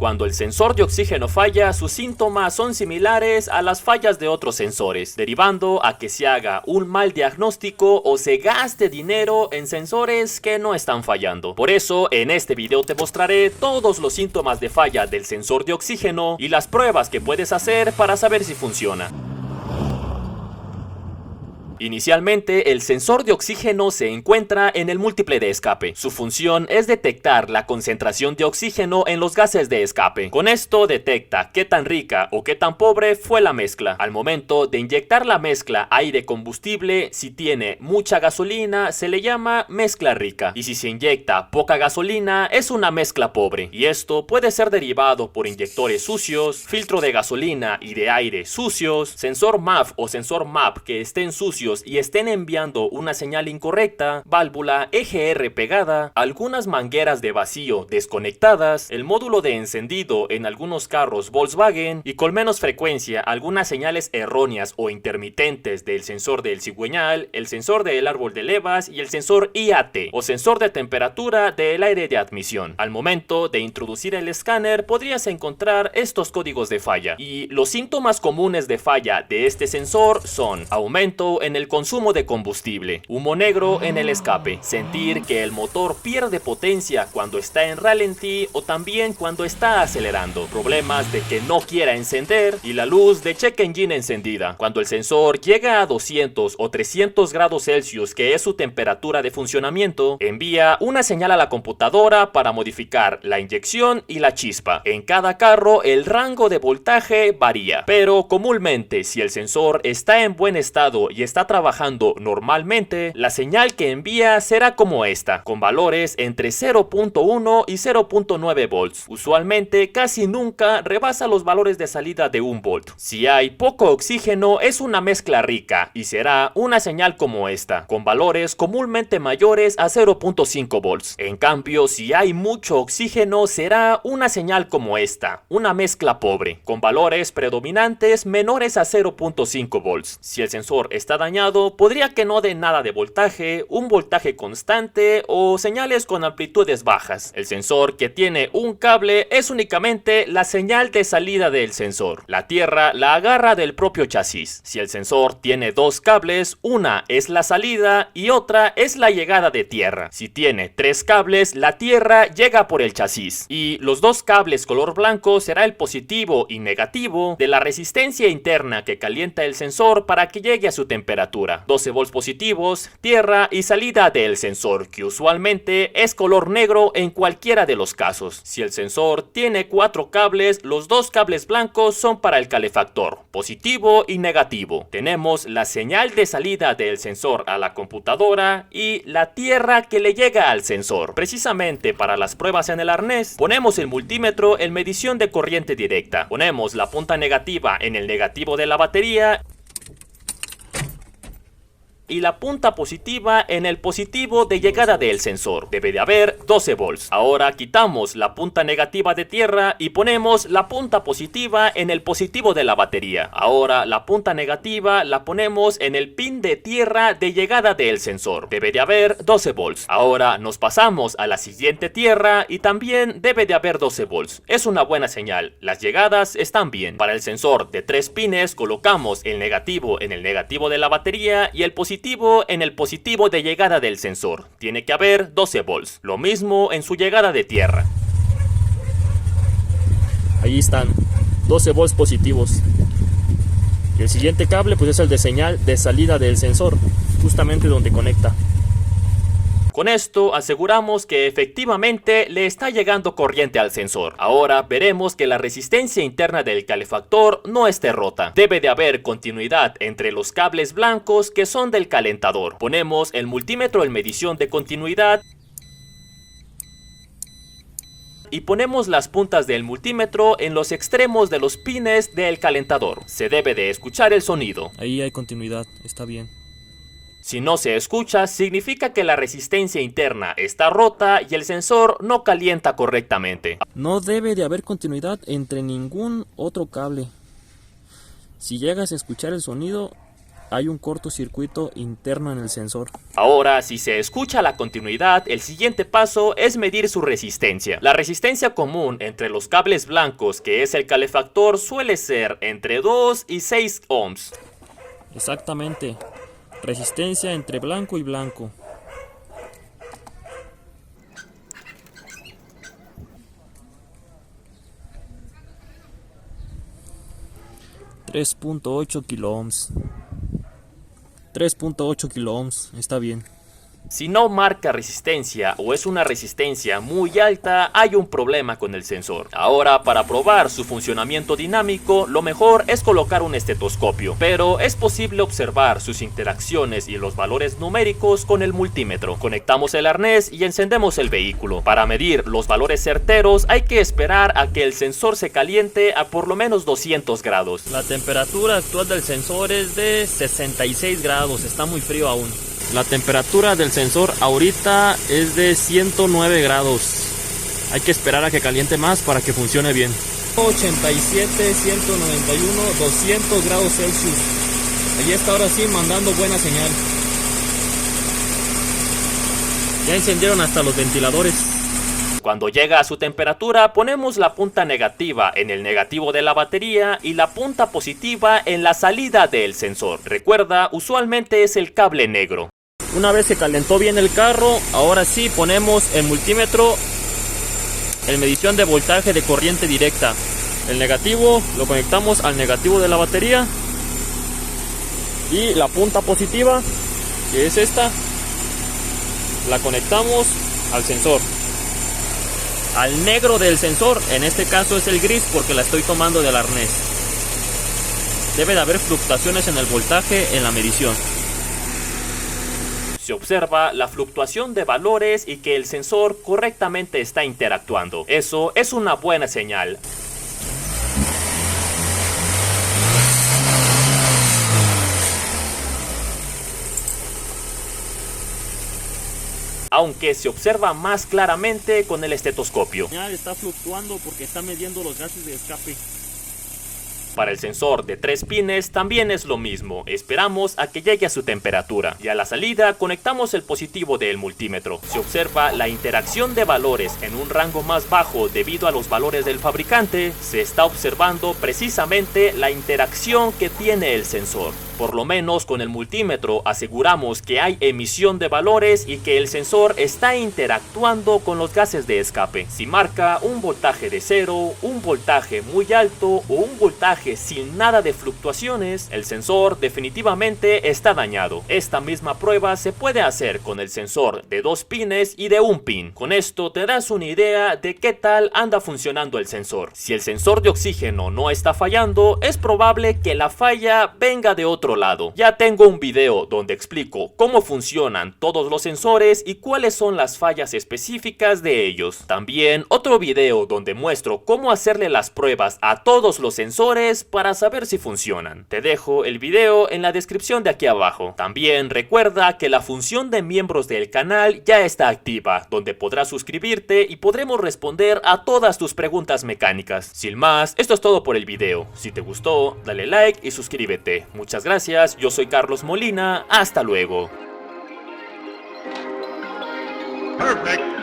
Cuando el sensor de oxígeno falla, sus síntomas son similares a las fallas de otros sensores, derivando a que se haga un mal diagnóstico o se gaste dinero en sensores que no están fallando. Por eso, en este video te mostraré todos los síntomas de falla del sensor de oxígeno y las pruebas que puedes hacer para saber si funciona. Inicialmente, el sensor de oxígeno se encuentra en el múltiple de escape. Su función es detectar la concentración de oxígeno en los gases de escape. Con esto detecta qué tan rica o qué tan pobre fue la mezcla. Al momento de inyectar la mezcla aire-combustible, si tiene mucha gasolina, se le llama mezcla rica. Y si se inyecta poca gasolina, es una mezcla pobre. Y esto puede ser derivado por inyectores sucios, filtro de gasolina y de aire sucios, sensor MAF o sensor MAP que estén sucios y estén enviando una señal incorrecta, válvula EGR pegada, algunas mangueras de vacío desconectadas, el módulo de encendido en algunos carros Volkswagen y con menos frecuencia algunas señales erróneas o intermitentes del sensor del cigüeñal, el sensor del árbol de levas y el sensor IAT o sensor de temperatura del aire de admisión. Al momento de introducir el escáner podrías encontrar estos códigos de falla y los síntomas comunes de falla de este sensor son aumento en el consumo de combustible, humo negro en el escape, sentir que el motor pierde potencia cuando está en ralentí o también cuando está acelerando, problemas de que no quiera encender y la luz de check engine encendida. Cuando el sensor llega a 200 o 300 grados Celsius, que es su temperatura de funcionamiento, envía una señal a la computadora para modificar la inyección y la chispa. En cada carro el rango de voltaje varía, pero comúnmente si el sensor está en buen estado y está trabajando normalmente, la señal que envía será como esta, con valores entre 0.1 y 0.9 volts. Usualmente casi nunca rebasa los valores de salida de 1 volt. Si hay poco oxígeno es una mezcla rica y será una señal como esta, con valores comúnmente mayores a 0.5 volts. En cambio, si hay mucho oxígeno será una señal como esta, una mezcla pobre, con valores predominantes menores a 0.5 volts. Si el sensor está dañado, podría que no dé nada de voltaje, un voltaje constante o señales con amplitudes bajas. El sensor que tiene un cable es únicamente la señal de salida del sensor. La tierra la agarra del propio chasis. Si el sensor tiene dos cables, una es la salida y otra es la llegada de tierra. Si tiene tres cables, la tierra llega por el chasis. Y los dos cables color blanco será el positivo y negativo de la resistencia interna que calienta el sensor para que llegue a su temperatura. 12 volts positivos, tierra y salida del sensor, que usualmente es color negro en cualquiera de los casos. Si el sensor tiene 4 cables, los dos cables blancos son para el calefactor, positivo y negativo. Tenemos la señal de salida del sensor a la computadora y la tierra que le llega al sensor. Precisamente para las pruebas en el arnés, ponemos el multímetro en medición de corriente directa. Ponemos la punta negativa en el negativo de la batería y la punta positiva en el positivo de llegada del sensor. Debe de haber 12 volts. Ahora quitamos la punta negativa de tierra y ponemos la punta positiva en el positivo de la batería. Ahora la punta negativa la ponemos en el pin de tierra de llegada del sensor. Debe de haber 12 volts. Ahora nos pasamos a la siguiente tierra y también debe de haber 12 volts. Es una buena señal. Las llegadas están bien. Para el sensor de 3 pines colocamos el negativo en el negativo de la batería y el positivo en el positivo de llegada del sensor. Tiene que haber 12 volts. Lo mismo en su llegada de tierra. Ahí están, 12 volts positivos. Y el siguiente cable pues es el de señal de salida del sensor, justamente donde conecta. Con esto aseguramos que efectivamente le está llegando corriente al sensor. Ahora veremos que la resistencia interna del calefactor no esté rota. Debe de haber continuidad entre los cables blancos que son del calentador. Ponemos el multímetro en medición de continuidad y ponemos las puntas del multímetro en los extremos de los pines del calentador. Se debe de escuchar el sonido. Ahí hay continuidad, está bien. Si no se escucha, significa que la resistencia interna está rota y el sensor no calienta correctamente. No debe de haber continuidad entre ningún otro cable. Si llegas a escuchar el sonido, hay un cortocircuito interno en el sensor. Ahora, si se escucha la continuidad, el siguiente paso es medir su resistencia. La resistencia común entre los cables blancos, que es el calefactor, suele ser entre 2 y 6 ohms. Exactamente, resistencia entre blanco y blanco. $3.8 kilo ohms. 3.8 kilo ohms, está bien. Si no marca resistencia o es una resistencia muy alta, hay un problema con el sensor. Ahora, para probar su funcionamiento dinámico, lo mejor es colocar un estetoscopio, pero es posible observar sus interacciones y los valores numéricos con el multímetro. Conectamos el arnés y encendemos el vehículo. Para medir los valores certeros, hay que esperar a que el sensor se caliente a por lo menos 200 grados. La temperatura actual del sensor es de 66 grados, está muy frío aún. La temperatura del sensor ahorita es de 109 grados. Hay que esperar a que caliente más para que funcione bien. 87, 191, 200 grados Celsius. Allí está ahora sí mandando buena señal. Ya encendieron hasta los ventiladores. Cuando llega a su temperatura, ponemos la punta negativa en el negativo de la batería y la punta positiva en la salida del sensor. Recuerda, usualmente es el cable negro. Una vez que calentó bien el carro, ahora sí ponemos el multímetro en medición de voltaje de corriente directa. El negativo lo conectamos al negativo de la batería y la punta positiva, que es esta, la conectamos al sensor. Al negro del sensor, en este caso es el gris porque la estoy tomando del arnés. Debe de haber fluctuaciones en el voltaje en la medición. Se observa la fluctuación de valores y que el sensor correctamente está interactuando. Eso es una buena señal. Aunque se observa más claramente con el estetoscopio. Ya está fluctuando porque está midiendo los gases de escape. Para el sensor de 3 pines también es lo mismo, esperamos a que llegue a su temperatura y a la salida conectamos el positivo del multímetro. Se observa la interacción de valores en un rango más bajo debido a los valores del fabricante. Se está observando precisamente la interacción que tiene el sensor. Por lo menos con el multímetro aseguramos que hay emisión de valores y que el sensor está interactuando con los gases de escape. Si marca un voltaje de 0, un voltaje muy alto o un voltaje sin nada de fluctuaciones, el sensor definitivamente está dañado. Esta misma prueba se puede hacer con el sensor de 2 pines y de 1 pin. Con esto te das una idea de qué tal anda funcionando el sensor. Si el sensor de oxígeno no está fallando, es probable que la falla venga de otro lado. Ya tengo un video donde explico cómo funcionan todos los sensores y cuáles son las fallas específicas de ellos. También otro video donde muestro cómo hacerle las pruebas a todos los sensores para saber si funcionan. Te dejo el video en la descripción de aquí abajo. También recuerda que la función de miembros del canal ya está activa, donde podrás suscribirte y podremos responder a todas tus preguntas mecánicas. Sin más, esto es todo por el video. Si te gustó, dale like y suscríbete. Muchas gracias, yo soy Carlos Molina, hasta luego. Perfect.